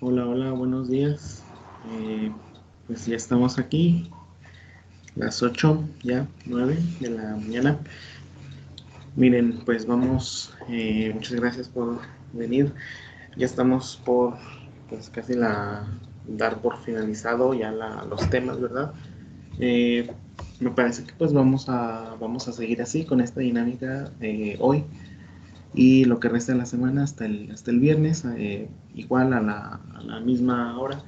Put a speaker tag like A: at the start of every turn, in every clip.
A: Hola, hola, buenos días. Pues ya estamos aquí, las 8 ya 9 de la mañana. Miren, pues vamos, muchas gracias por venir. Ya estamos por, pues casi dar por finalizado ya los temas, ¿verdad? Eh, Me parece que pues vamos a seguir así con esta dinámica hoy y lo que resta de la semana hasta el viernes, igual a la misma hora,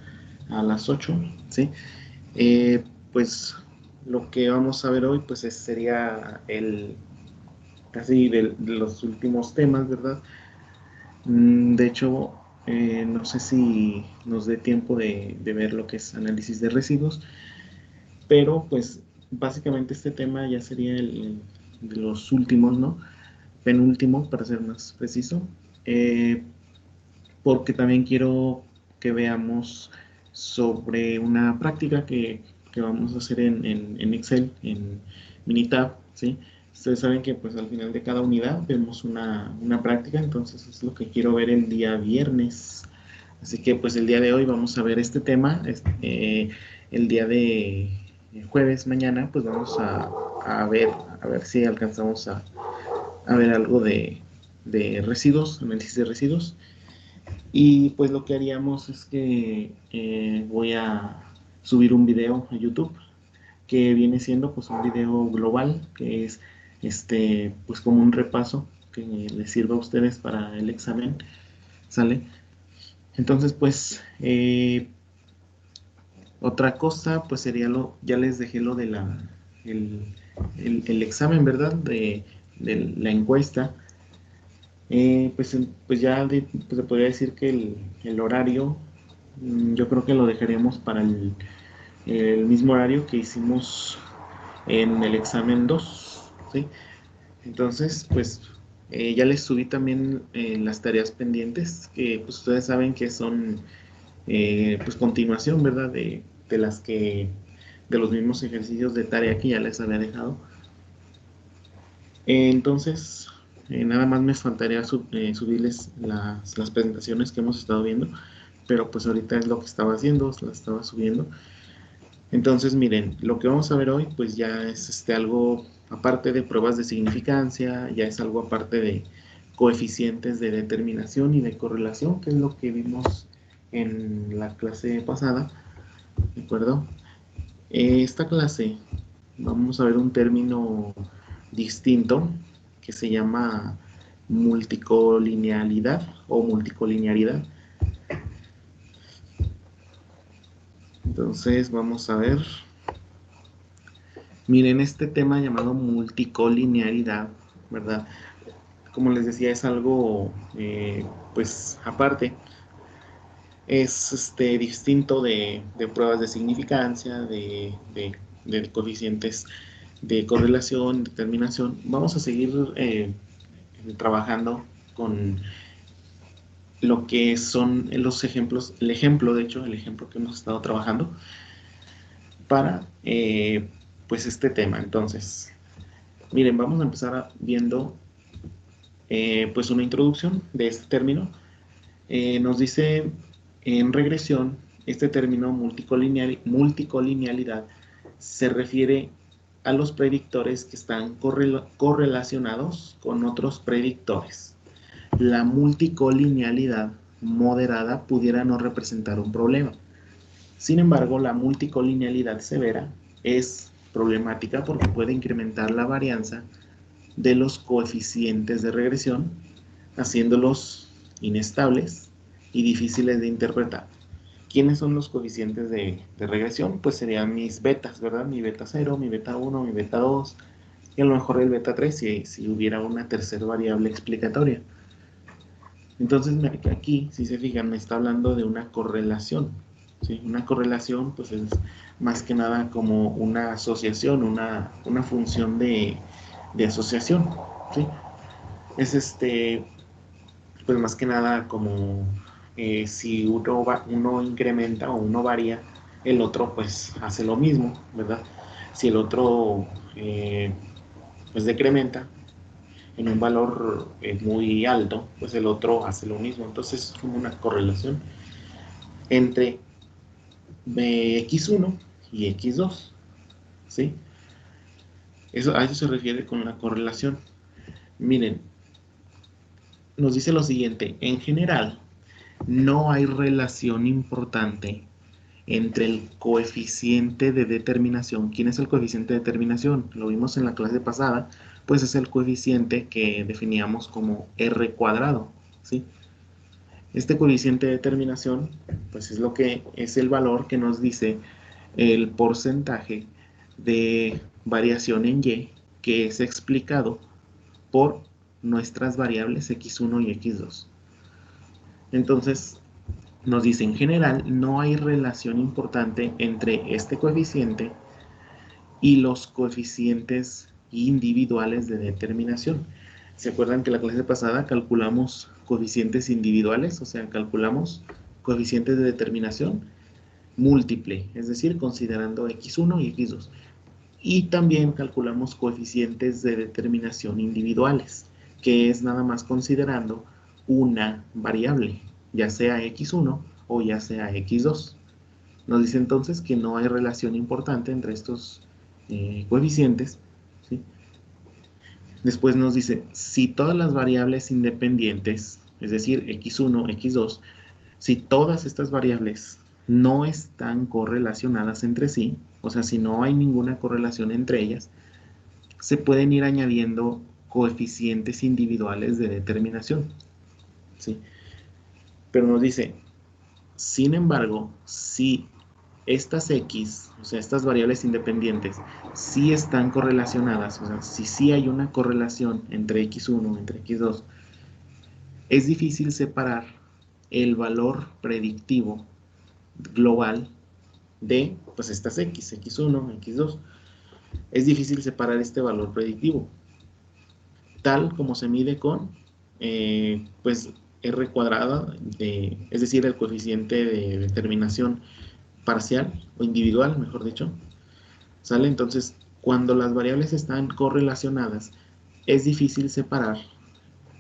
A: a las 8, ¿sí? Eh, pues lo que vamos a ver hoy pues sería el casi de los últimos temas, ¿verdad? De hecho, no sé si nos dé tiempo de ver lo que es análisis de residuos, pero pues básicamente este tema ya sería el de los últimos, ¿no? Penúltimo, para ser más preciso. Eh, Porque también quiero que veamos sobre una práctica que vamos a hacer en Excel, en Minitab, ¿sí? Ustedes saben que pues al final de cada unidad vemos una práctica, entonces es lo que quiero ver el día viernes. Así que pues el día de hoy vamos a ver este tema, el día de jueves mañana pues vamos a ver si alcanzamos a ver algo de residuos, análisis de residuos. Y pues lo que haríamos es que voy a subir un video a YouTube que viene siendo pues un video global que es pues como un repaso que les sirva a ustedes para el examen, ¿sale? Entonces pues otra cosa pues sería ya les dejé lo de el, el examen, ¿verdad? De la encuesta. Pues ya pues se podría decir que el horario, yo creo que lo dejaremos para el mismo horario que hicimos en el examen 2, ¿sí? Entonces, pues ya les subí también las tareas pendientes, que pues ustedes saben que son pues continuación, ¿verdad? De los mismos ejercicios de tarea que ya les había dejado. Entonces, nada más me faltaría subirles las presentaciones que hemos estado viendo, pero pues ahorita es lo que estaba haciendo, las estaba subiendo. Entonces, miren, lo que vamos a ver hoy, pues ya es algo aparte de pruebas de significancia, ya es algo aparte de coeficientes de determinación y de correlación, que es lo que vimos en la clase pasada, ¿de acuerdo? Esta clase vamos a ver un término distinto que se llama multicolinealidad o multicolinearidad. Entonces vamos a ver, miren este tema llamado multicolinearidad, ¿verdad? Como les decía, es algo pues aparte, es distinto de pruebas de significancia, de coeficientes de correlación, determinación. Vamos a seguir trabajando con lo que son los ejemplos, el ejemplo, de hecho, el ejemplo que hemos estado trabajando para pues este tema. Entonces, miren, vamos a empezar viendo pues una introducción de este término. Nos dice en regresión, este término multicolinealidad se refiere a los predictores que están correlacionados con otros predictores. La multicolinealidad moderada pudiera no representar un problema. Sin embargo, la multicolinealidad severa es problemática porque puede incrementar la varianza de los coeficientes de regresión, haciéndolos inestables y difíciles de interpretar. ¿Quiénes son los coeficientes de regresión? Pues serían mis betas, ¿verdad? Mi beta 0, mi beta 1, mi beta 2 y a lo mejor el beta 3 si hubiera una tercera variable explicatoria. Entonces aquí, si se fijan, me está hablando de una correlación. ¿Sí? Una correlación pues es más que nada como una asociación, una función de asociación. ¿Sí? Es pues más que nada como si uno incrementa o uno varía, el otro pues hace lo mismo, ¿verdad? Si el otro pues decrementa en un valor muy alto, pues el otro hace lo mismo. Entonces es como una correlación. entre x1 y x2, ¿sí? A eso se refiere con la correlación. Miren, nos dice lo siguiente: en general, no hay relación importante entre el coeficiente de determinación. ¿Quién es el coeficiente de determinación? Lo vimos en la clase pasada, pues es el coeficiente que definíamos como r cuadrado, ¿sí? Este coeficiente de determinación, pues es lo que es el valor que nos dice el porcentaje de variación en y que es explicado por nuestras variables x1 y x2. Entonces, nos dice: en general no hay relación importante entre este coeficiente y los coeficientes individuales de determinación. ¿Se acuerdan que la clase pasada calculamos coeficientes individuales? O sea, calculamos coeficientes de determinación múltiple, es decir, considerando x1 y x2. Y también calculamos coeficientes de determinación individuales, que es nada más considerando una variable, ya sea x1 o ya sea x2. Nos dice entonces que no hay relación importante entre estos coeficientes, ¿sí? Después nos dice: si todas las variables independientes, es decir, x1, x2, si todas estas variables no están correlacionadas entre sí, o sea, si no hay ninguna correlación entre ellas, se pueden ir añadiendo coeficientes individuales de determinación, ¿sí? Pero nos dice: sin embargo, si estas x, o sea, estas variables independientes, sí están correlacionadas, o sea, si sí hay una correlación entre x1, entre x2, es difícil separar el valor predictivo global de, pues, estas x, x1, x2. Es difícil separar este valor predictivo, tal como se mide con, pues, r cuadrada, es decir, el coeficiente de determinación parcial o individual, mejor dicho, ¿sale? Entonces, cuando las variables están correlacionadas, es difícil separar,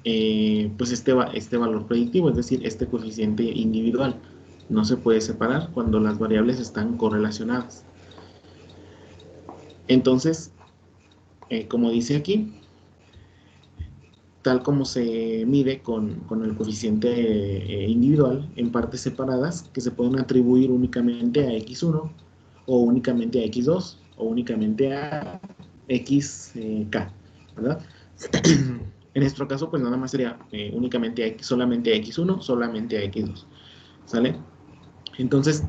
A: pues, este valor predictivo, es decir, este coeficiente individual. No se puede separar cuando las variables están correlacionadas. Entonces, como dice aquí, tal como se mide con el coeficiente individual en partes separadas que se pueden atribuir únicamente a x1 o únicamente a x2 o únicamente a xk, ¿verdad? En nuestro caso, pues nada más sería únicamente solamente a x1, solamente a x2, ¿sale? Entonces,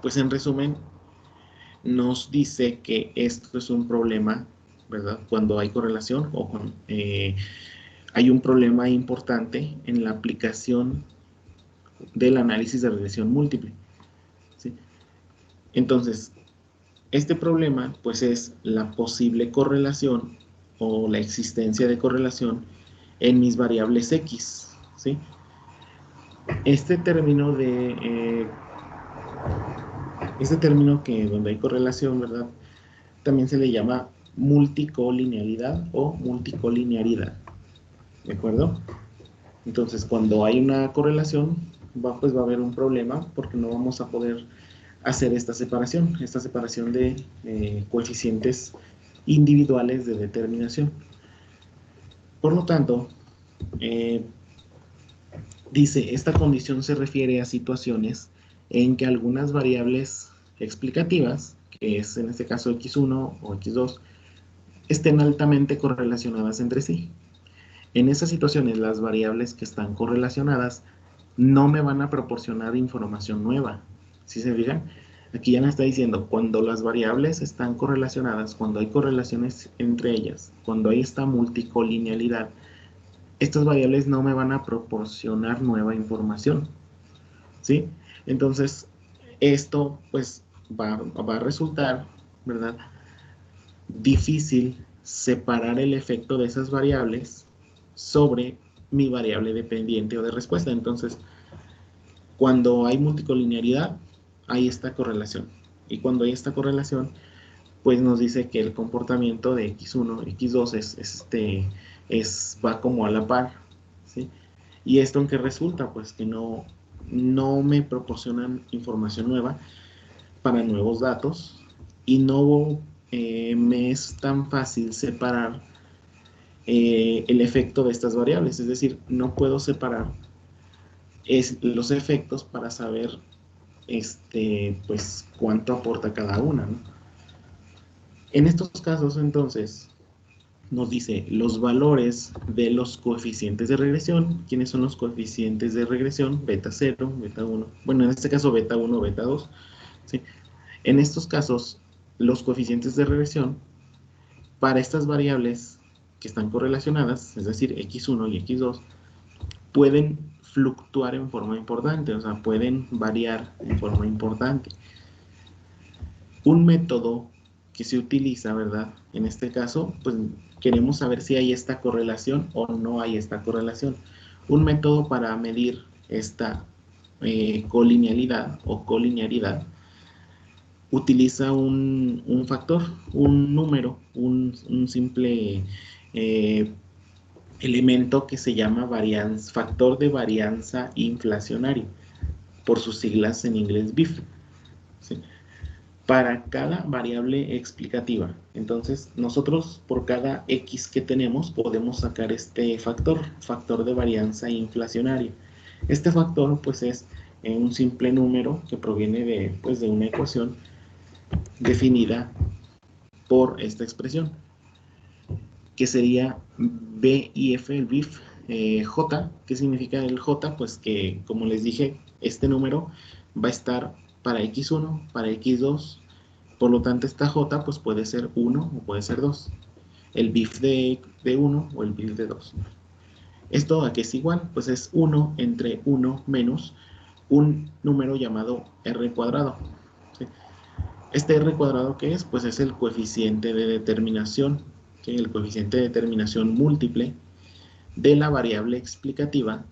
A: pues en resumen, nos dice que esto es un problema, ¿verdad? Cuando hay correlación o con, hay un problema importante en la aplicación del análisis de regresión múltiple, ¿sí? Entonces, este problema, pues, es la posible correlación o la existencia de correlación en mis variables x, ¿sí? Este término que donde hay correlación, ¿verdad? También se le llama multicolinealidad o multicolinearidad, ¿de acuerdo? Entonces, cuando hay una correlación, pues va a haber un problema porque no vamos a poder hacer esta separación de coeficientes individuales de determinación. Por lo tanto, eh, dice: esta condición se refiere a situaciones en que algunas variables explicativas, que es en este caso x1 o x2, estén altamente correlacionadas entre sí. En esas situaciones, las variables que están correlacionadas no me van a proporcionar información nueva. ¿Sí se fijan? Aquí ya nos está diciendo: cuando las variables están correlacionadas, cuando hay correlaciones entre ellas, cuando hay esta multicolinealidad, estas variables no me van a proporcionar nueva información, ¿sí? Entonces, esto pues va a resultar, ¿verdad?, difícil separar el efecto de esas variables sobre mi variable dependiente o de respuesta. Entonces, cuando hay multicolinearidad, hay esta correlación. Y cuando hay esta correlación, pues nos dice que el comportamiento de x1, x2 va como a la par, ¿sí? ¿Y esto en qué resulta? Pues que no no me proporcionan información nueva para nuevos datos y no me es tan fácil separar el efecto de estas variables. Es decir, no puedo separar los efectos para saber pues, cuánto aporta cada una, ¿no? En estos casos, entonces, nos dice los valores de los coeficientes de regresión. ¿Quiénes son los coeficientes de regresión? Beta 0, beta 1. Bueno, en este caso beta 1, beta 2. ¿Sí? En estos casos, los coeficientes de regresión para estas variables que están correlacionadas, es decir, x1 y x2, pueden fluctuar en forma importante, o sea, pueden variar en forma importante. Un método que se utiliza, ¿verdad? En este caso, pues queremos saber si hay esta correlación o no hay esta correlación. Un método para medir esta colinealidad o colinearidad utiliza un factor, un número, un simple elemento que se llama factor de varianza inflacionario, por sus siglas en inglés BIF. ¿Sí? Para cada variable explicativa. Entonces, nosotros por cada X que tenemos podemos sacar este factor de varianza inflacionaria. Este factor, pues, es un simple número que proviene pues, de una ecuación definida por esta expresión, que sería B y F, el BIF, J. ¿Qué significa el J? Pues que, como les dije, este número va a estar para X1, para X2, por lo tanto, esta J pues puede ser 1 o puede ser 2. El BIF de 1 o el BIF de 2. ¿Esto a qué es igual? Pues es 1 entre 1 menos un número llamado R cuadrado. ¿Sí? Este R cuadrado, ¿qué es? Pues es el coeficiente de determinación, ¿sí? El coeficiente de determinación múltiple de la variable explicativa,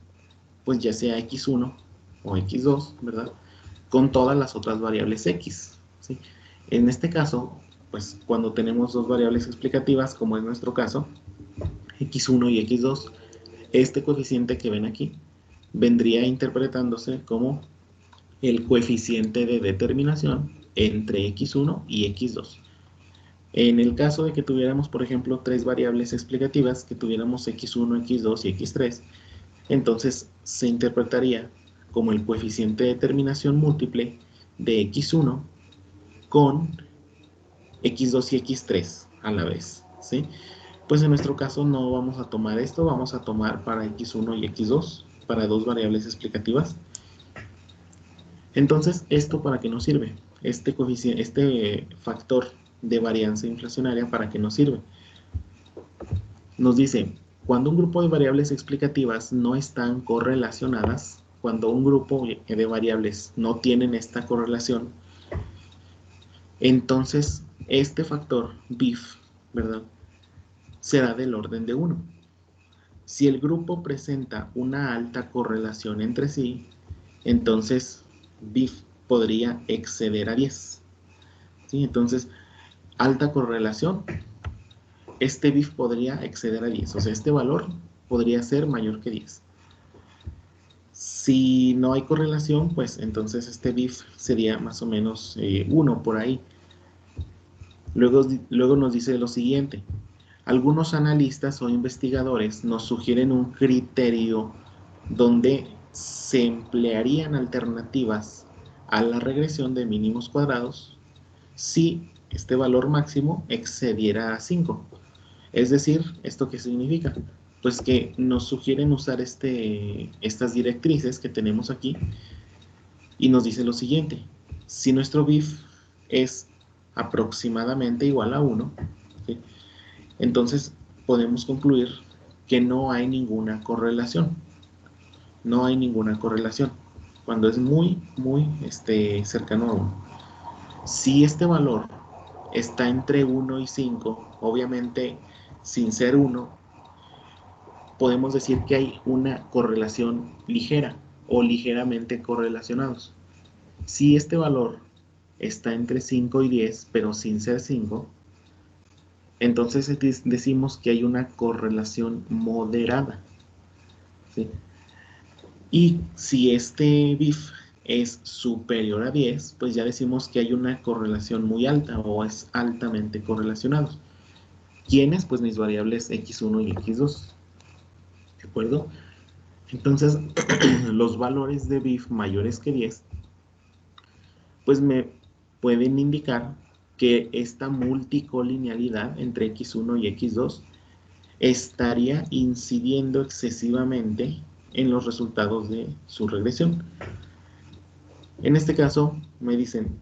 A: pues ya sea x1 o x2, ¿verdad? Con todas las otras variables x, ¿sí? En este caso, pues cuando tenemos dos variables explicativas, como es nuestro caso, x1 y x2, este coeficiente que ven aquí vendría interpretándose como el coeficiente de determinación entre x1 y x2. En el caso de que tuviéramos, por ejemplo, tres variables explicativas, que tuviéramos x1, x2 y x3, entonces se interpretaría como el coeficiente de determinación múltiple de x1 con x2 y x3 a la vez, ¿sí? Pues en nuestro caso no vamos a tomar esto, vamos a tomar para x1 y x2, para dos variables explicativas. Entonces, ¿esto para qué nos sirve? Este factor de varianza inflacionaria, ¿para qué nos sirve? Nos dice, cuando un grupo de variables explicativas no están correlacionadas, cuando un grupo de variables no tienen esta correlación, entonces este factor BIF, ¿verdad?, será del orden de 1. Si el grupo presenta una alta correlación entre sí, entonces BIF podría exceder a 10. ¿Sí? Entonces, alta correlación, este BIF podría exceder a 10. O sea, este valor podría ser mayor que 10. Si no hay correlación, pues entonces este BIF sería más o menos 1 por ahí. Luego nos dice lo siguiente. Algunos analistas o investigadores nos sugieren un criterio donde se emplearían alternativas a la regresión de mínimos cuadrados si este valor máximo excediera a 5. Es decir, ¿esto qué significa? Pues que nos sugieren usar estas directrices que tenemos aquí y nos dice lo siguiente. Si nuestro BIF es aproximadamente igual a 1, ¿sí?, entonces podemos concluir que no hay ninguna correlación. No hay ninguna correlación. Cuando es muy cercano a 1. Si este valor está entre 1 y 5, obviamente sin ser 1, podemos decir que hay una correlación ligera o ligeramente correlacionados. Si este valor está entre 5 y 10, pero sin ser 5, entonces decimos que hay una correlación moderada, ¿sí? Y si este BIF es superior a 10, pues ya decimos que hay una correlación muy alta o es altamente correlacionado. ¿Quiénes? Pues mis variables x1 y x2. ¿De acuerdo? Entonces, los valores de BIF mayores que 10, pues me pueden indicar que esta multicolinealidad entre x1 y x2 estaría incidiendo excesivamente en los resultados de su regresión. En este caso, me dicen,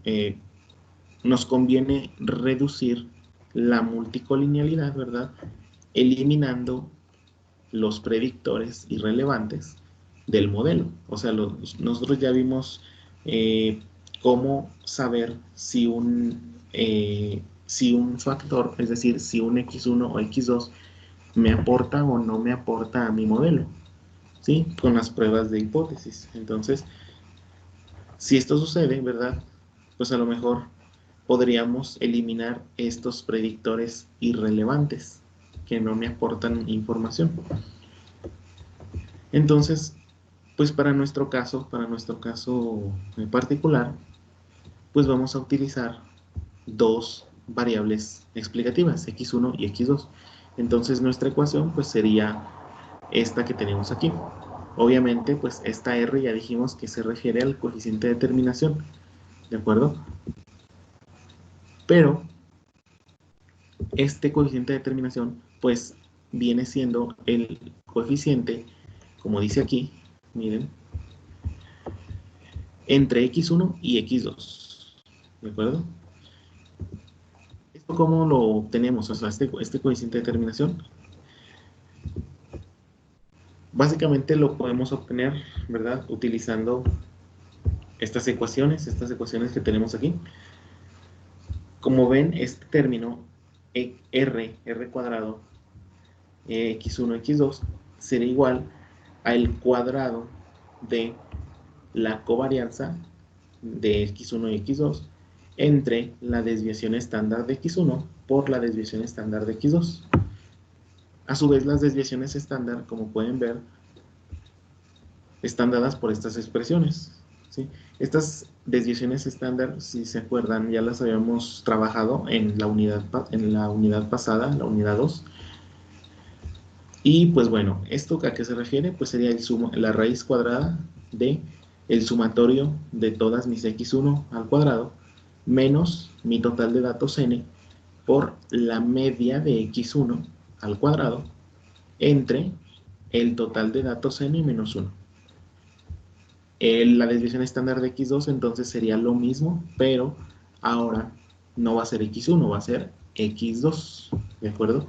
A: nos conviene reducir la multicolinealidad, ¿verdad? Eliminando los predictores irrelevantes del modelo. O sea, nosotros ya vimos cómo saber si un factor, es decir, si un x1 o x2 me aporta o no me aporta a mi modelo, ¿sí? Con las pruebas de hipótesis. Entonces, si esto sucede, ¿verdad? Pues a lo mejor podríamos eliminar estos predictores irrelevantes que no me aportan información. Entonces, pues para nuestro caso en particular, pues vamos a utilizar dos variables explicativas, x1 y x2. Entonces nuestra ecuación pues sería esta que tenemos aquí. Obviamente, pues esta R ya dijimos que se refiere al coeficiente de terminación, ¿de acuerdo? Pero este coeficiente de terminación pues viene siendo el coeficiente, como dice aquí, miren, entre x1 y x2, ¿de acuerdo? ¿Esto cómo lo obtenemos? O sea, este coeficiente de terminación, básicamente lo podemos obtener, ¿verdad? Utilizando estas ecuaciones que tenemos aquí. Como ven, este término r cuadrado, x1, x2, será igual al cuadrado de la covarianza de x1 y x2 entre la desviación estándar de x1 por la desviación estándar de x2. A su vez, las desviaciones estándar, como pueden ver, están dadas por estas expresiones, ¿sí? Estas desviaciones estándar, si se acuerdan, ya las habíamos trabajado en la unidad pasada, la unidad 2. Y pues bueno, ¿esto a qué se refiere? Pues sería la raíz cuadrada de el sumatorio de todas mis x1 al cuadrado menos mi total de datos n por la media de x1 al cuadrado entre el total de datos n menos 1. La desviación estándar de x2 entonces sería lo mismo, pero ahora no va a ser x1, va a ser x2, ¿de acuerdo?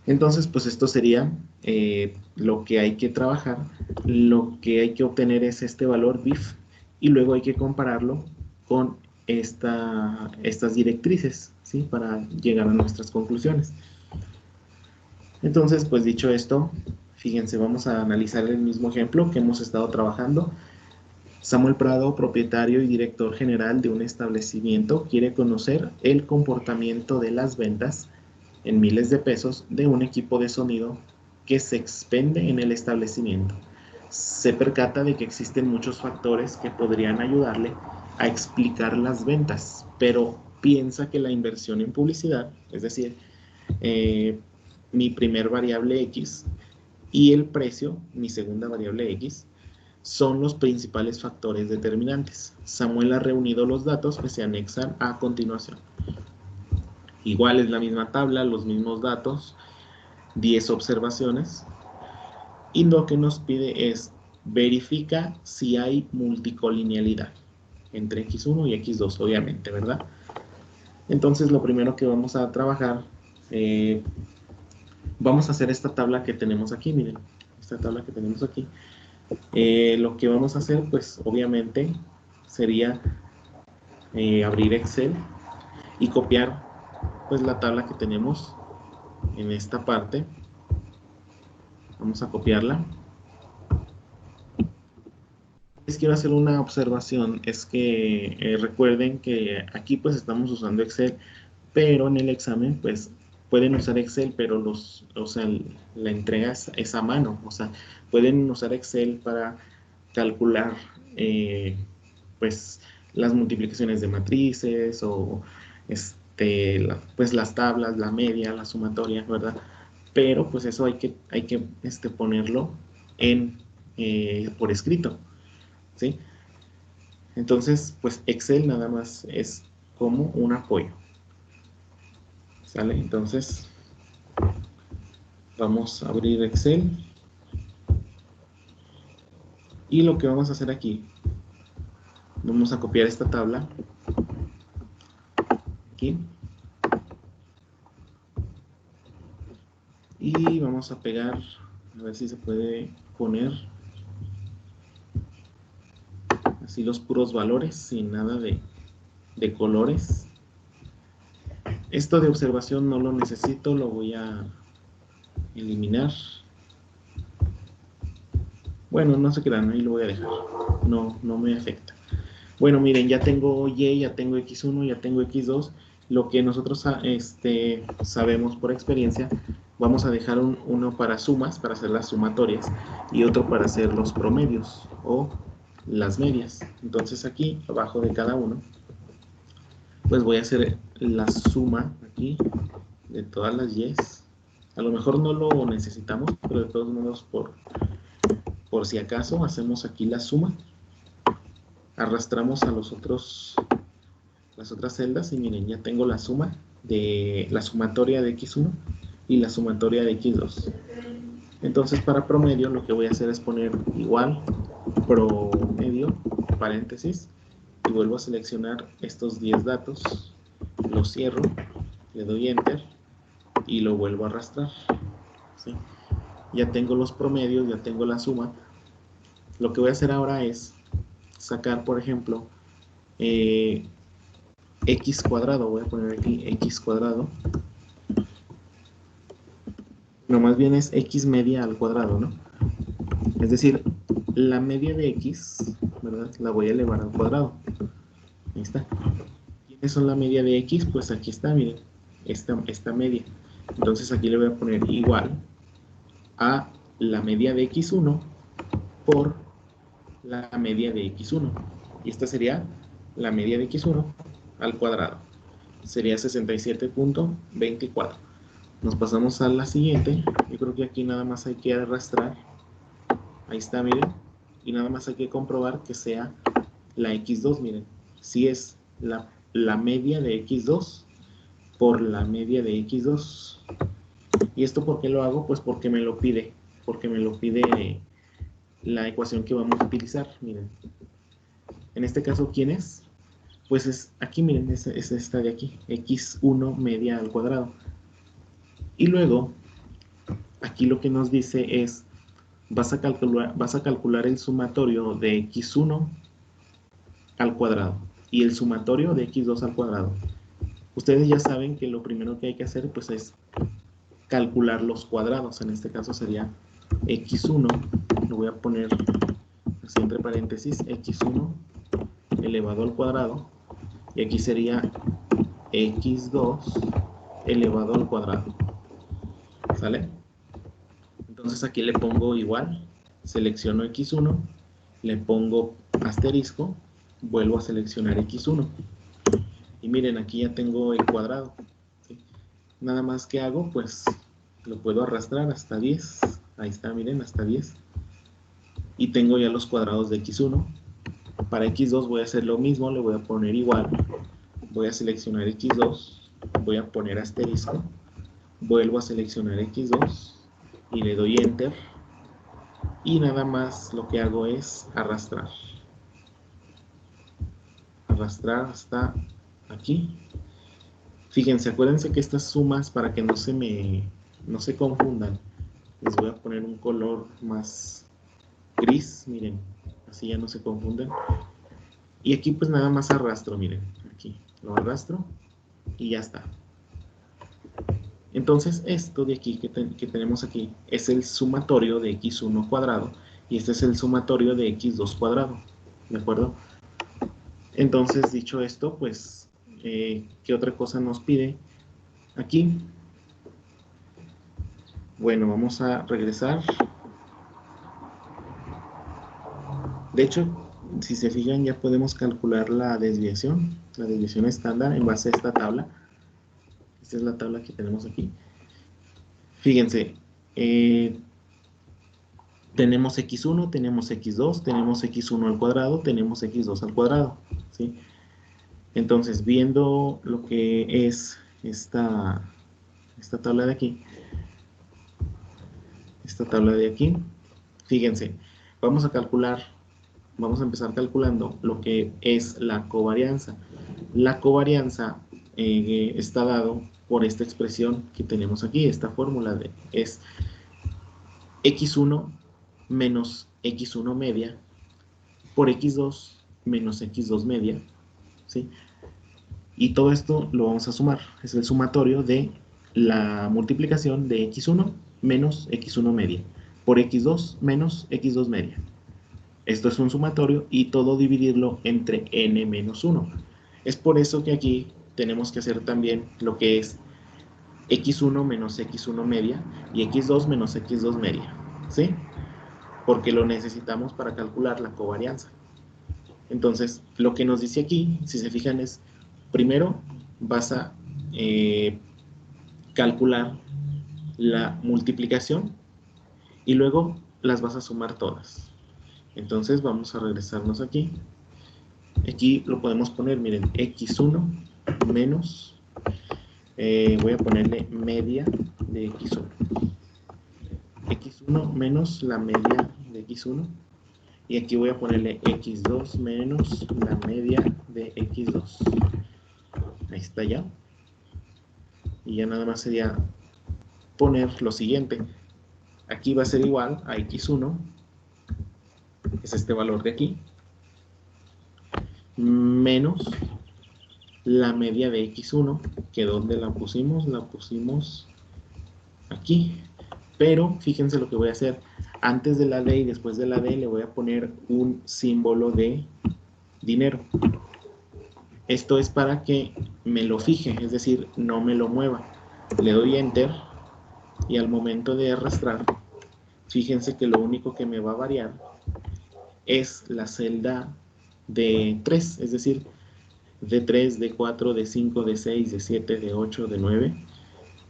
A: Entonces, pues esto sería lo que hay que trabajar. Lo que hay que obtener es este valor BIF y luego hay que compararlo con estas directrices, ¿sí? Para llegar a nuestras conclusiones. Entonces, pues dicho esto, fíjense, vamos a analizar el mismo ejemplo que hemos estado trabajando. Samuel Prado, propietario y director general de un establecimiento, quiere conocer el comportamiento de las ventas en miles de pesos de un equipo de sonido que se expende en el establecimiento. Se percata de que existen muchos factores que podrían ayudarle a explicar las ventas, pero piensa que la inversión en publicidad, es decir, eh, mi primer variable X y el precio, mi segunda variable X, son los principales factores determinantes. Samuel ha reunido los datos que se anexan a continuación. Igual es la misma tabla, los mismos datos, 10 observaciones. Y lo que nos pide es verifica si hay multicolinealidad entre x1 y x2, obviamente, ¿verdad? Entonces lo primero que vamos a trabajar, vamos a hacer esta tabla que tenemos aquí, miren, esta tabla que tenemos aquí. Lo que vamos a hacer, pues obviamente, sería abrir Excel y copiar pues la tabla que tenemos en esta parte. Vamos a copiarla. Les quiero hacer una observación, es que recuerden que aquí pues estamos usando Excel, pero en el examen pues pueden usar Excel, pero la entrega es a mano. O sea, pueden usar Excel para calcular pues las multiplicaciones de matrices o pues las tablas, la media, la sumatoria, ¿verdad? Pero pues eso hay que ponerlo por escrito, ¿sí? Entonces, pues Excel nada más es como un apoyo, ¿sale? Entonces, vamos a abrir Excel y lo que vamos a hacer aquí, vamos a copiar esta tabla aquí y vamos a pegar, a ver si se puede poner así los puros valores sin nada de colores. Esto de observación no lo necesito, lo voy a eliminar. Bueno, no se crean, ahí lo voy a dejar, no me afecta. Bueno, miren, ya tengo Y, ya tengo X1, ya tengo X2. Lo que nosotros sabemos por experiencia, vamos a dejar uno para sumas, para hacer las sumatorias, y otro para hacer los promedios o las medias. Entonces aquí, abajo de cada uno, pues voy a hacer la suma aquí de todas las Y's. A lo mejor no lo necesitamos, pero de todos modos, por si acaso, hacemos aquí la suma. Arrastramos a las otras celdas y miren, ya tengo la suma de la sumatoria de X1 y la sumatoria de X2. Entonces, para promedio, lo que voy a hacer es poner igual promedio, paréntesis, y vuelvo a seleccionar estos 10 datos, los cierro, le doy Enter y lo vuelvo a arrastrar, ¿sí? Ya tengo los promedios, ya tengo la suma. Lo que voy a hacer ahora es sacar, por ejemplo, X cuadrado, voy a poner aquí X cuadrado. No, más bien es X media al cuadrado, ¿no? Es decir, la media de X, ¿verdad? La voy a elevar al cuadrado. Ahí está. ¿Quiénes son la media de X? Pues aquí está, miren, esta media. Entonces aquí le voy a poner igual a la media de X1 por la media de X1. Y esta sería la media de X1 al cuadrado. Sería 67.24. Nos pasamos a la siguiente. Yo creo que aquí nada más hay que arrastrar. Ahí está, miren. Y nada más hay que comprobar que sea la X2, miren. Si es la media de X2 por la media de X2. ¿Y esto por qué lo hago? Pues porque me lo pide. Porque me lo pide la ecuación que vamos a utilizar. Miren. En este caso, ¿quién es? Pues es aquí, miren, es esta de aquí. X1 media al cuadrado. Y luego, aquí lo que nos dice es, vas a calcular el sumatorio de X1 al cuadrado y el sumatorio de X2 al cuadrado. Ustedes ya saben que lo primero que hay que hacer pues es calcular los cuadrados. En este caso sería X1, lo voy a poner así entre paréntesis, X1 elevado al cuadrado, y aquí sería X2 elevado al cuadrado. ¿Sale? Entonces aquí le pongo igual, selecciono X1, le pongo asterisco, vuelvo a seleccionar X1. Y miren, aquí ya tengo el cuadrado, ¿sí? Nada más que hago, pues lo puedo arrastrar hasta 10. Ahí está, miren, hasta 10. Y tengo ya los cuadrados de X1. Para X2 voy a hacer lo mismo, le voy a poner igual. Voy a seleccionar X2, voy a poner asterisco, vuelvo a seleccionar X2 y le doy Enter. Y nada más lo que hago es arrastrar. Arrastrar hasta aquí. Fíjense, acuérdense que estas sumas, para que no se confundan, les voy a poner un color más gris, miren, así ya no se confunden. Y aquí pues nada más arrastro, miren, aquí lo arrastro y ya está. Entonces esto de aquí que tenemos aquí es el sumatorio de X1 cuadrado y este es el sumatorio de X2 cuadrado, ¿de acuerdo? Entonces, dicho esto, pues, ¿qué otra cosa nos pide? Aquí Bueno, vamos a regresar. De hecho, si se fijan, ya podemos calcular la desviación estándar en base a esta tabla. Esta es la tabla que tenemos aquí. Fíjense, tenemos x1, tenemos x2, tenemos x1 al cuadrado, tenemos x2 al cuadrado, ¿sí? Entonces, viendo lo que es esta tabla de aquí, fíjense, vamos a empezar calculando lo que es la covarianza. La covarianza está dado por esta expresión que tenemos aquí, esta fórmula es x1 menos x1 media por x2 menos x2 media, ¿sí? Y todo esto lo vamos a sumar. Es el sumatorio de la multiplicación de x1 menos x1 media por x2 menos x2 media. Esto es un sumatorio y todo dividirlo entre n menos 1. Es por eso que aquí tenemos que hacer también lo que es x1 menos x1 media y x2 menos x2 media, ¿sí? Porque lo necesitamos para calcular la covarianza. Entonces, lo que nos dice aquí, si se fijan, es primero vas a calcular la multiplicación y luego las vas a sumar todas. Entonces, vamos a regresarnos aquí. Aquí lo podemos poner, miren, x1 menos, voy a ponerle media de x1. x1 menos la media de x1. Y aquí voy a ponerle x2 menos la media de x2. Ahí está ya. Y ya nada más sería poner lo siguiente. Aquí va a ser igual a x1, que es este valor de aquí, menos la media de x1, que ¿dónde la pusimos? La pusimos aquí. Pero fíjense lo que voy a hacer. Antes de la D y después de la D le voy a poner un símbolo de dinero. Esto es para que me lo fije, es decir, no me lo mueva. Le doy Enter y al momento de arrastrar, fíjense que lo único que me va a variar es la celda de 3, es decir, de 3, de 4, de 5, de 6, de 7, de 8, de 9,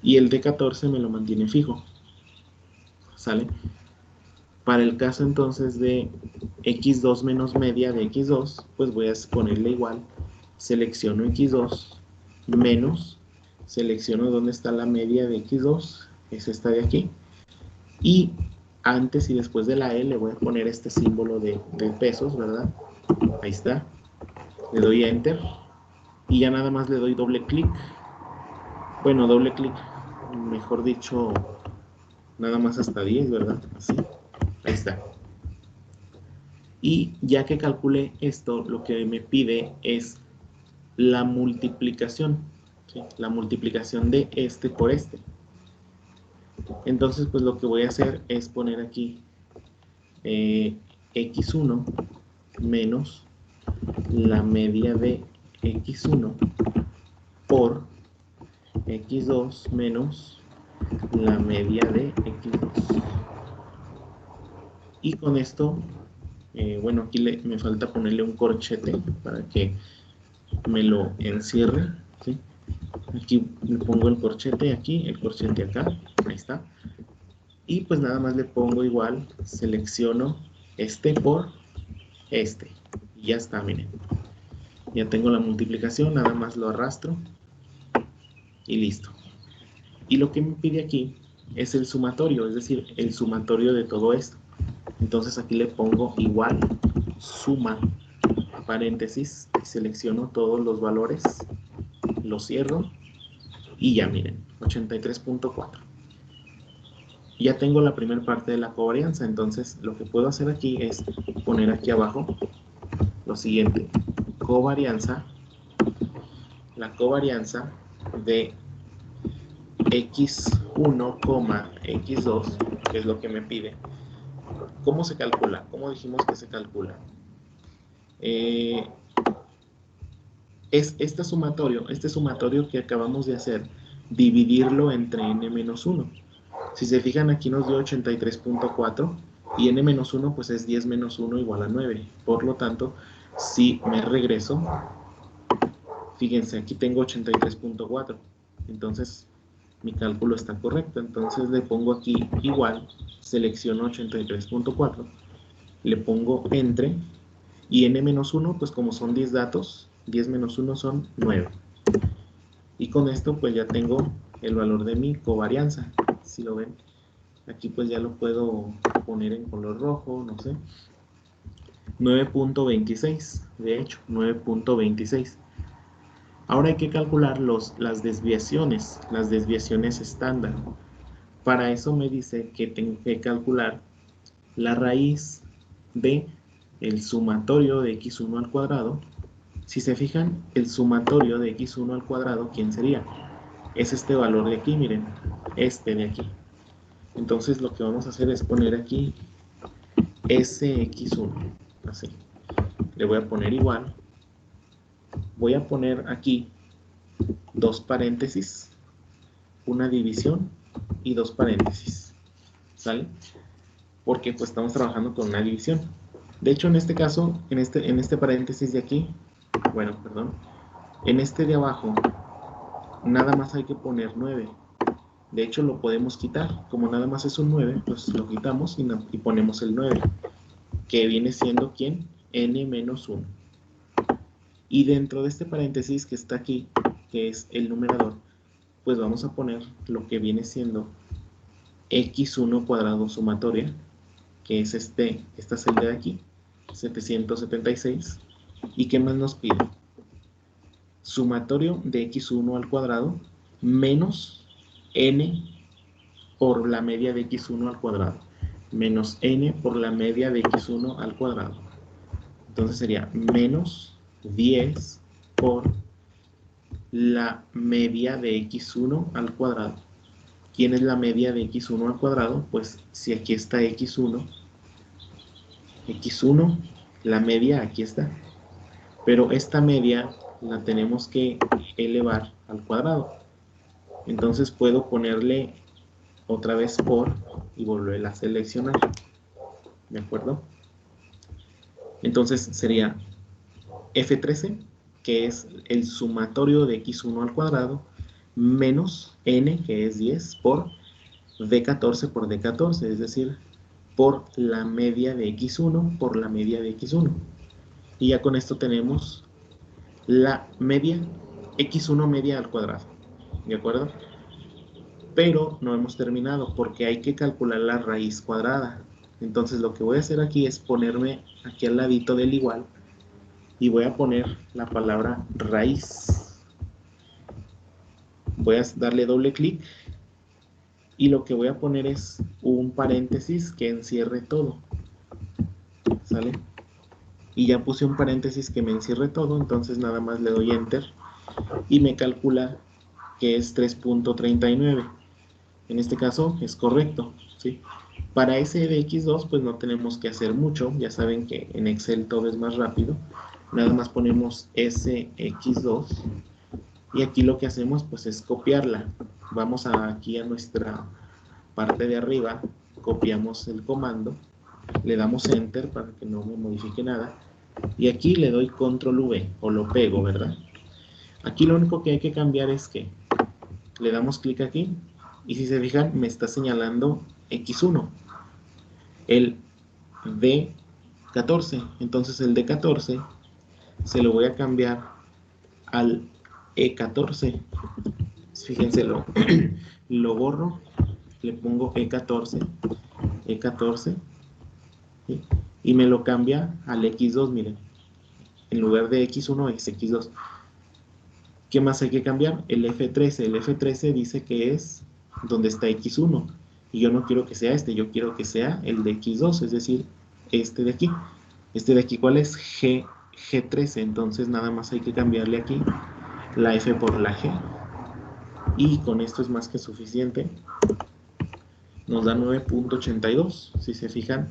A: y el de 14 me lo mantiene fijo. ¿Sale? Para el caso entonces de x2 menos media de x2, pues voy a ponerle igual, selecciono x2 menos, selecciono dónde está la media de x2, es esta de aquí, y antes y después de la E le voy a poner este símbolo de pesos, ¿verdad? Ahí está, le doy a Enter, y ya nada más le doy doble clic, bueno, doble clic, mejor dicho, nada más hasta 10, ¿verdad? Así, ahí está. Y ya que calculé esto, lo que me pide es la multiplicación, ¿sí? La multiplicación de este por este. Entonces, pues lo que voy a hacer es poner aquí x1 menos la media de x1 por x2 menos la media de x2. Y con esto, bueno, aquí me falta ponerle un corchete para que me lo encierre, ¿sí? Aquí le pongo el corchete aquí, el corchete acá, ahí está. Y pues nada más le pongo igual, selecciono este por este. Y ya está, miren. Ya tengo la multiplicación, nada más lo arrastro y listo. Y lo que me pide aquí es el sumatorio, es decir, el sumatorio de todo esto. Entonces aquí le pongo igual, suma, paréntesis, y selecciono todos los valores, lo cierro y ya miren, 83.4. Ya tengo la primera parte de la covarianza, entonces lo que puedo hacer aquí es poner aquí abajo lo siguiente, covarianza, la covarianza de x1, x2, que es lo que me pide. ¿Cómo se calcula? ¿Cómo dijimos que se calcula? Es este sumatorio que acabamos de hacer, dividirlo entre n-1. Si se fijan, aquí nos dio 83.4 y n-1 pues es 10 menos 1 igual a 9. Por lo tanto, si me regreso, fíjense, aquí tengo 83.4. Entonces, mi cálculo está correcto. Entonces le pongo aquí igual, selecciono 83.4, le pongo entre, y n-1, pues como son 10 datos, 10 menos 1 son 9. Y con esto pues ya tengo el valor de mi covarianza. Si lo ven, aquí pues ya lo puedo poner en color rojo, no sé. 9.26, de hecho, 9.26. Ahora hay que calcular las desviaciones estándar. Para eso me dice que tengo que calcular la raíz de el sumatorio de x1 al cuadrado. Si se fijan, el sumatorio de x1 al cuadrado, ¿quién sería? Es este valor de aquí, miren, este de aquí. Entonces lo que vamos a hacer es poner aquí sx1, así. Le voy a poner igual. Voy a poner aquí dos paréntesis, una división y dos paréntesis, ¿sale? Porque pues estamos trabajando con una división. De hecho, en este caso, en este paréntesis de aquí, bueno, perdón, en este de abajo, nada más hay que poner 9. De hecho, lo podemos quitar. Como nada más es un 9, pues lo quitamos y ponemos el 9, que viene siendo, ¿quién? n-1. Y dentro de este paréntesis que está aquí, que es el numerador, pues vamos a poner lo que viene siendo x1 cuadrado sumatoria, que es esta celda de aquí, 776. ¿Y qué más nos pide? Sumatorio de x1 al cuadrado menos n por la media de x1 al cuadrado, menos n por la media de x1 al cuadrado. Entonces sería menos 10 por la media de x1 al cuadrado. ¿Quién es la media de x1 al cuadrado? Pues si aquí está x1, la media aquí está. Pero esta media la tenemos que elevar al cuadrado. Entonces puedo ponerle otra vez por y volverla a seleccionar. ¿De acuerdo? Entonces sería f13, que es el sumatorio de x1 al cuadrado, menos n, que es 10, por d14 por d14, es decir, por la media de x1 por la media de x1. Y ya con esto tenemos la media, x1 media al cuadrado. ¿De acuerdo? Pero no hemos terminado porque hay que calcular la raíz cuadrada. Entonces lo que voy a hacer aquí es ponerme aquí al ladito del igual y voy a poner la palabra raíz. Voy a darle doble clic y lo que voy a poner es un paréntesis que encierre todo. ¿Sale? Y ya puse un paréntesis que me encierre todo, entonces nada más le doy enter y me calcula que es 3.39. En este caso es correcto, ¿sí? Para ese de x2 pues no tenemos que hacer mucho, ya saben que en Excel todo es más rápido. Nada más ponemos sx2 y aquí lo que hacemos pues es copiarla. Vamos aquí a nuestra parte de arriba, copiamos el comando, le damos enter para que no me modifique nada y aquí le doy control V o lo pego, ¿verdad? Aquí lo único que hay que cambiar es que le damos clic aquí y si se fijan me está señalando x1, el D14. Entonces el D14 se lo voy a cambiar al E14. Fíjense, lo borro, le pongo E14, E14, ¿sí? Y me lo cambia al X2, miren. En lugar de X1 es X2. ¿Qué más hay que cambiar? El F13. El F13 dice que es donde está X1. Y yo no quiero que sea este, yo quiero que sea el de X2, es decir, este de aquí. Este de aquí, ¿cuál es? G13. Entonces nada más hay que cambiarle aquí la F por la G. Y con esto es más que suficiente. Nos da 9.82. Si se fijan,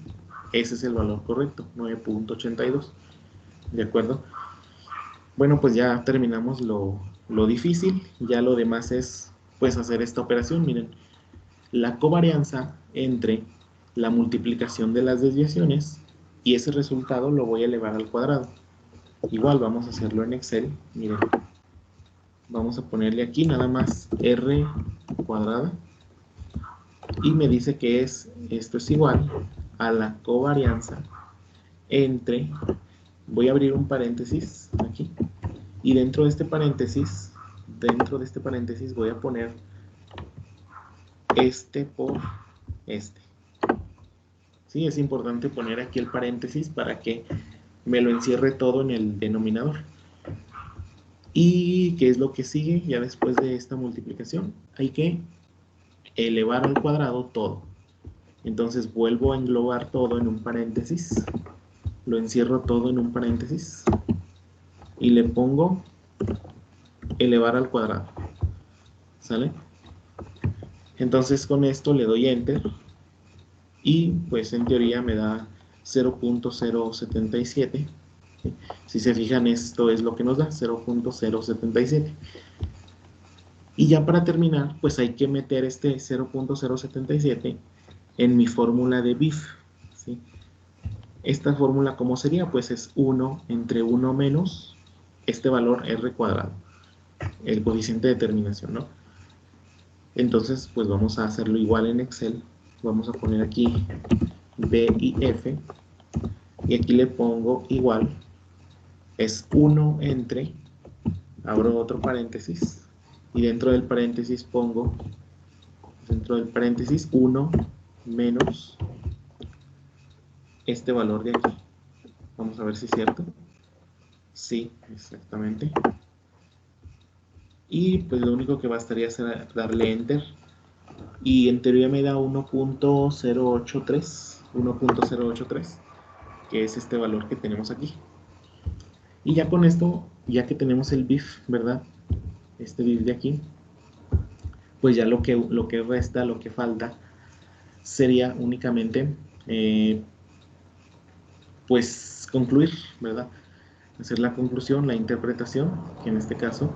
A: ese es el valor correcto, 9.82. ¿De acuerdo? Bueno, pues ya terminamos lo difícil. Ya lo demás es pues hacer esta operación. Miren, la covarianza entre la multiplicación de las desviaciones y ese resultado lo voy a elevar al cuadrado. Igual vamos a hacerlo en Excel. Miren, vamos a ponerle aquí nada más R cuadrada y me dice que esto es igual a la covarianza entre, voy a abrir un paréntesis aquí y dentro de este paréntesis voy a poner este por este. Sí, es importante poner aquí el paréntesis para que me lo encierre todo en el denominador. ¿Y qué es lo que sigue ya después de esta multiplicación? Hay que elevar al cuadrado todo. Entonces vuelvo a englobar todo en un paréntesis. Lo encierro todo en un paréntesis. Y le pongo elevar al cuadrado. ¿Sale? Entonces con esto le doy Enter. Y pues en teoría me da 0.077. Si se fijan, esto es lo que nos da, 0.077. Y ya para terminar, pues hay que meter este 0.077 en mi fórmula de BIF. ¿Sí? Esta fórmula, ¿cómo sería? Pues es 1 entre 1 menos este valor R cuadrado, el coeficiente de terminación, ¿no? Entonces, pues vamos a hacerlo igual en Excel. Vamos a poner aquí B y F. Y aquí le pongo igual. Es 1 entre, abro otro paréntesis. Y dentro del paréntesis pongo, 1 menos este valor de aquí. Vamos a ver si es cierto. Sí, exactamente. Y pues lo único que bastaría es darle Enter. Y en teoría me da 1.083, que es este valor que tenemos aquí. Y ya con esto, ya que tenemos el BIF, ¿verdad? Este BIF de aquí, pues ya lo que resta, lo que falta, sería únicamente, pues concluir, ¿verdad? Hacer la conclusión, la interpretación, que en este caso,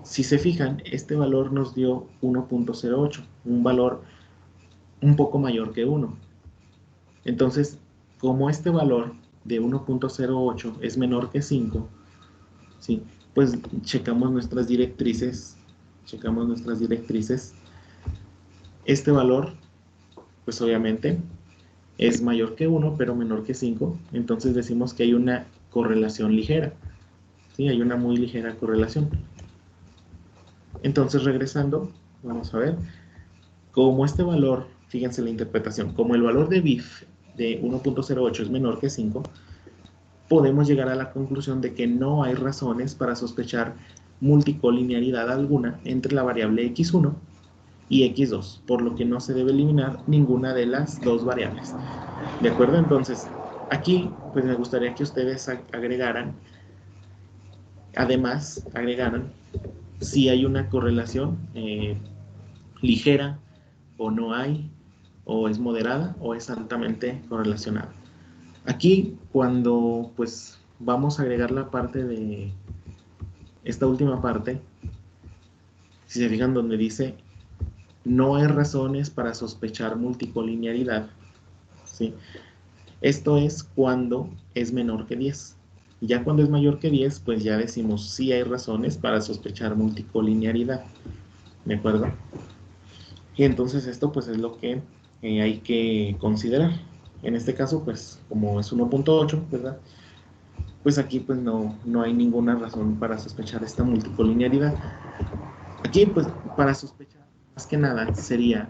A: si se fijan, este valor nos dio 1.08, un valor un poco mayor que 1. Entonces, como este valor de 1.08 es menor que 5, ¿sí? Pues checamos nuestras directrices, este valor, pues obviamente es mayor que 1, pero menor que 5, entonces decimos que hay una correlación ligera, ¿sí? Hay una muy ligera correlación. Entonces, regresando, vamos a ver, como este valor, fíjense la interpretación, como el valor de BIF de 1.08 es menor que 5, podemos llegar a la conclusión de que no hay razones para sospechar multicolinearidad alguna entre la variable x1 y x2, por lo que no se debe eliminar ninguna de las dos variables. ¿De acuerdo? Entonces, aquí pues me gustaría que ustedes agregaran si hay una correlación ligera o no hay, o es moderada o es altamente correlacionada. Aquí cuando pues vamos a agregar la parte de esta última parte, si se fijan donde dice no hay razones para sospechar multicolinearidad, ¿sí? Esto es cuando es menor que 10. Ya cuando es mayor que 10, pues ya decimos sí hay razones para sospechar multicolinearidad. ¿De acuerdo? Y entonces esto pues es lo que hay que considerar. En este caso, pues como es 1.8, ¿verdad? Pues aquí pues no hay ninguna razón para sospechar esta multicolinearidad. Aquí pues para sospechar más que nada sería,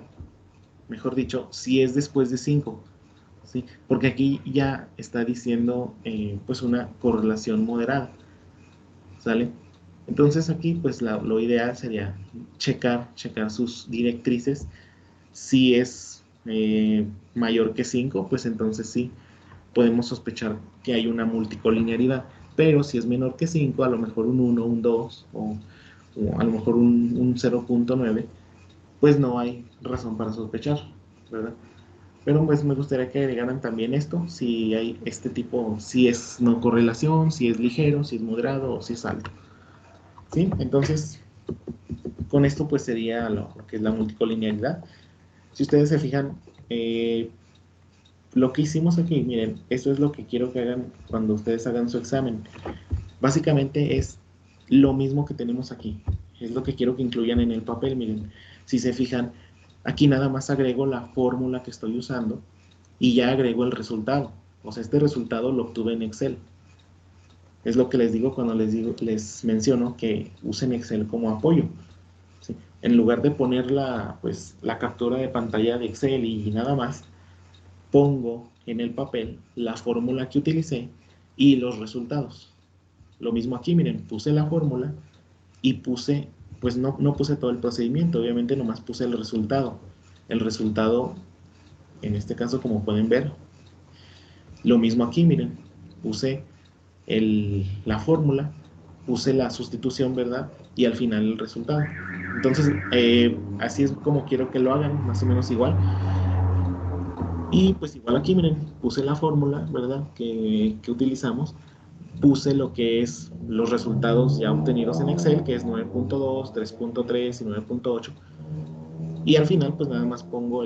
A: mejor dicho, si es después de 5. ¿Sí? Porque aquí ya está diciendo pues una correlación moderada, ¿sale? Entonces aquí pues lo ideal sería checar sus directrices. Si es mayor que 5, pues entonces sí podemos sospechar que hay una multicolinearidad, pero si es menor que 5, a lo mejor un 1, un 2 o a lo mejor un 0.9, pues no hay razón para sospechar, ¿verdad? Pero pues me gustaría que agregaran también esto, si hay este tipo, si es no correlación, si es ligero, si es moderado o si es alto. ¿Sí? Entonces, con esto pues sería lo que es la multicolinealidad. Si ustedes se fijan, lo que hicimos aquí, miren, eso es lo que quiero que hagan cuando ustedes hagan su examen. Básicamente es lo mismo que tenemos aquí. Es lo que quiero que incluyan en el papel, miren. Si se fijan, aquí nada más agrego la fórmula que estoy usando y ya agrego el resultado. O sea, este resultado lo obtuve en Excel. Es lo que les digo cuando les menciono que usen Excel como apoyo. ¿Sí? En lugar de poner pues, la captura de pantalla de Excel y nada más, pongo en el papel la fórmula que utilicé y los resultados. Lo mismo aquí, miren, puse la fórmula y puse, pues no puse todo el procedimiento, obviamente nomás puse el resultado. El resultado, en este caso, como pueden ver, lo mismo aquí, miren, puse la fórmula, puse la sustitución, ¿verdad? Y al final el resultado. Entonces, así es como quiero que lo hagan, más o menos igual. Y pues igual aquí, miren, puse la fórmula, ¿verdad? Que utilizamos. Puse lo que es los resultados ya obtenidos en Excel, que es 9.2, 3.3 y 9.8. Y al final, pues nada más pongo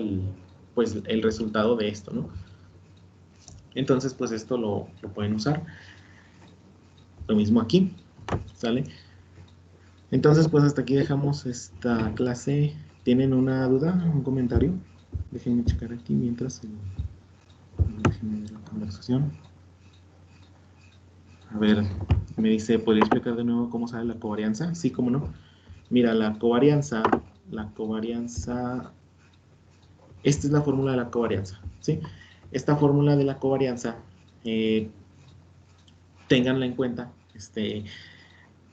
A: pues, el resultado de esto, ¿no? Entonces, pues esto lo pueden usar. Lo mismo aquí, ¿sale? Entonces, pues hasta aquí dejamos esta clase. ¿Tienen una duda, un comentario? Déjenme checar aquí mientras déjenme ver la conversación. A ver, me dice, ¿podría explicar de nuevo cómo sale la covarianza? Sí, cómo no. Mira, la covarianza, esta es la fórmula de la covarianza, ¿sí? Esta fórmula de la covarianza, ténganla en cuenta,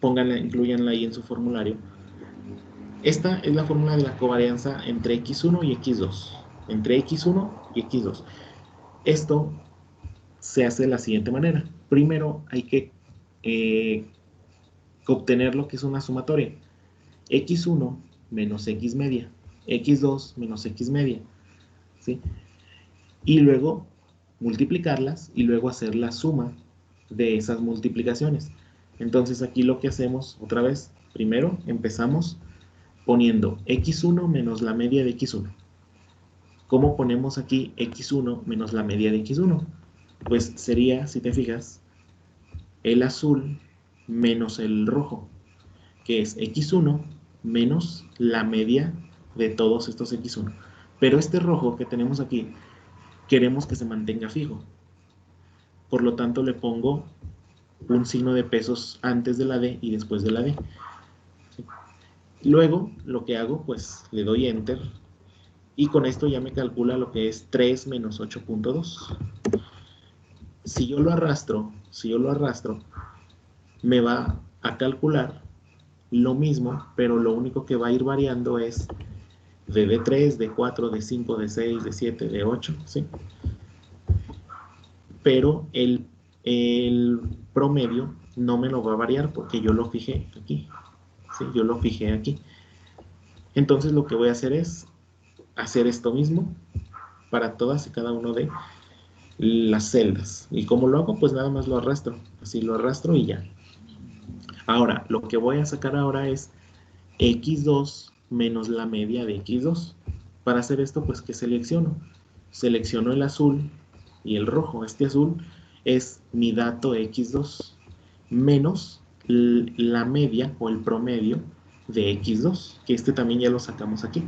A: pónganla, incluyanla ahí en su formulario. Esta es la fórmula de la covarianza entre x1 y x2, entre x1 y x2. Esto se hace de la siguiente manera. Primero hay que obtener lo que es una sumatoria. X1 menos X media, X2 menos X media, ¿sí? Y luego multiplicarlas y luego hacer la suma de esas multiplicaciones. Entonces aquí lo que hacemos otra vez, primero empezamos poniendo X1 menos la media de X1. ¿Cómo ponemos aquí X1 menos la media de X1? Pues sería, si te fijas, el azul menos el rojo, que es X1 menos la media de todos estos X1. Pero este rojo que tenemos aquí, queremos que se mantenga fijo. Por lo tanto, le pongo un signo de pesos antes de la D y después de la D. ¿Sí? Luego, lo que hago, pues le doy Enter y con esto ya me calcula lo que es 3 menos 8.2. Si yo lo arrastro, me va a calcular lo mismo, pero lo único que va a ir variando es de D3, D4, D5, D6, D7, D8, ¿sí? Pero el promedio no me lo va a variar porque yo lo fijé aquí, ¿sí? Yo lo fijé aquí. Entonces lo que voy a hacer es hacer esto mismo para todas y cada uno de las celdas. ¿Y cómo lo hago? Pues nada más lo arrastro. Así lo arrastro y ya. Ahora, lo que voy a sacar ahora es x2 menos la media de x2. Para hacer esto, pues, ¿qué selecciono? Selecciono el azul y el rojo. Este azul es mi dato x2 menos la media o el promedio de x2, que este también ya lo sacamos aquí.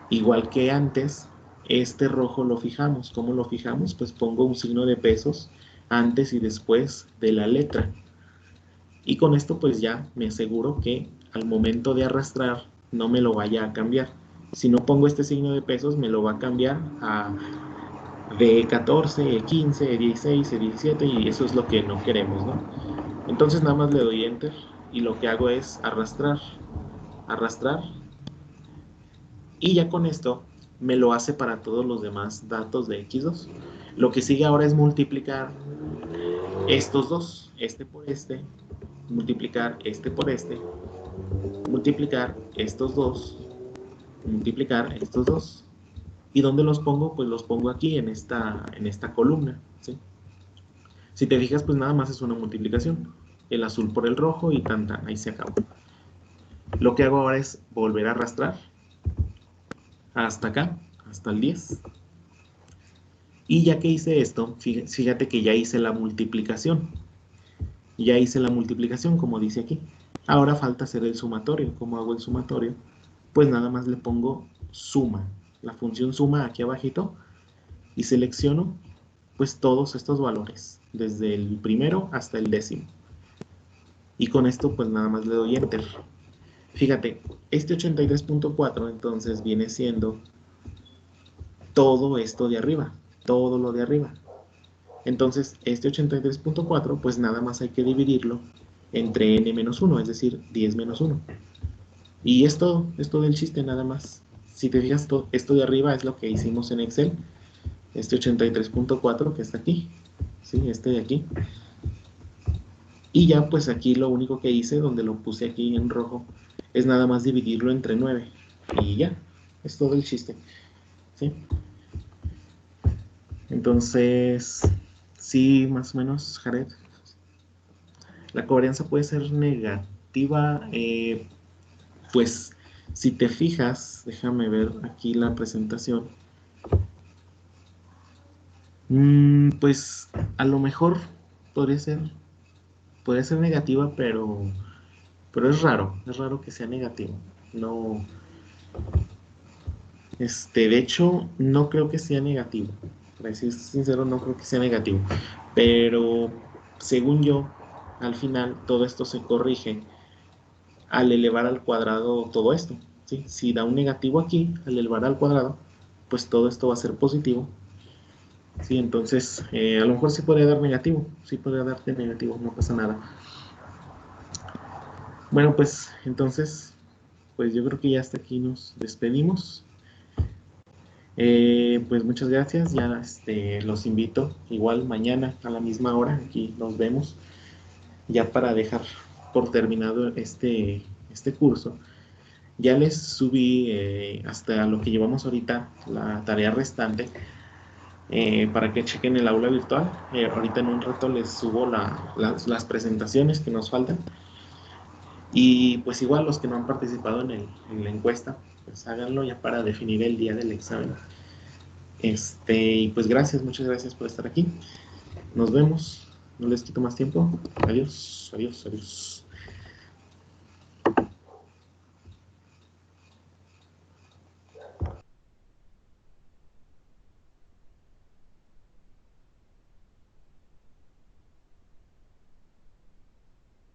A: Igual que antes, este rojo lo fijamos. ¿Cómo lo fijamos? Pues pongo un signo de pesos antes y después de la letra. Y con esto pues ya me aseguro que al momento de arrastrar no me lo vaya a cambiar. Si no pongo este signo de pesos me lo va a cambiar a D14, E15, E16, E17 y eso es lo que no queremos, ¿no? Entonces nada más le doy Enter y lo que hago es arrastrar, arrastrar y ya con esto me lo hace para todos los demás datos de X2. Lo que sigue ahora es multiplicar estos dos, este por este, multiplicar este por este, multiplicar estos dos, multiplicar estos dos. ¿Y dónde los pongo? Pues los pongo aquí en esta columna, ¿sí? Si te fijas, pues nada más es una multiplicación. El azul por el rojo y tan, ahí se acabó. Lo que hago ahora es volver a arrastrar hasta acá, hasta el 10. Y ya que hice esto, fíjate que ya hice la multiplicación. Ya hice la multiplicación, como dice aquí. Ahora falta hacer el sumatorio. ¿Cómo hago el sumatorio? Pues nada más le pongo suma. La función suma aquí abajito y selecciono pues todos estos valores, desde el primero hasta el décimo. Y con esto pues nada más le doy enter. Fíjate, este 83.4 entonces viene siendo todo esto de arriba, todo lo de arriba. Entonces, este 83.4, pues nada más hay que dividirlo entre n-1, es decir, 10 menos 1. Y es todo el chiste nada más. Si te fijas, esto de arriba es lo que hicimos en Excel, este 83.4 que está aquí, ¿sí? Este de aquí. Y ya pues aquí lo único que hice, donde lo puse aquí en rojo, es nada más dividirlo entre 9. Y ya, es todo el chiste, ¿sí? Entonces, sí, más o menos, Jared. La covarianza puede ser negativa, pues si te fijas, déjame ver aquí la presentación. Pues a lo mejor podría ser, podría ser negativa, pero es raro que sea negativo. No, de hecho, no creo que sea negativo. Para ser sincero, no creo que sea negativo. Pero según yo, al final todo esto se corrige al elevar al cuadrado todo esto, ¿sí? Si da un negativo aquí, al elevar al cuadrado, pues todo esto va a ser positivo, ¿sí? Entonces, a lo mejor sí podría dar negativo, sí podría darte negativo, no pasa nada. Bueno, pues entonces, pues yo creo que ya hasta aquí nos despedimos. Pues muchas gracias, ya los invito igual mañana a la misma hora, aquí nos vemos, ya para dejar por terminado este curso. Ya les subí hasta lo que llevamos ahorita, la tarea restante, para que chequen el aula virtual. Ahorita en un rato les subo las presentaciones que nos faltan. Y pues igual los que no han participado en la encuesta, pues háganlo ya para definir el día del examen. Y pues gracias, muchas gracias por estar aquí. Nos vemos. No les quito más tiempo. Adiós, adiós, adiós.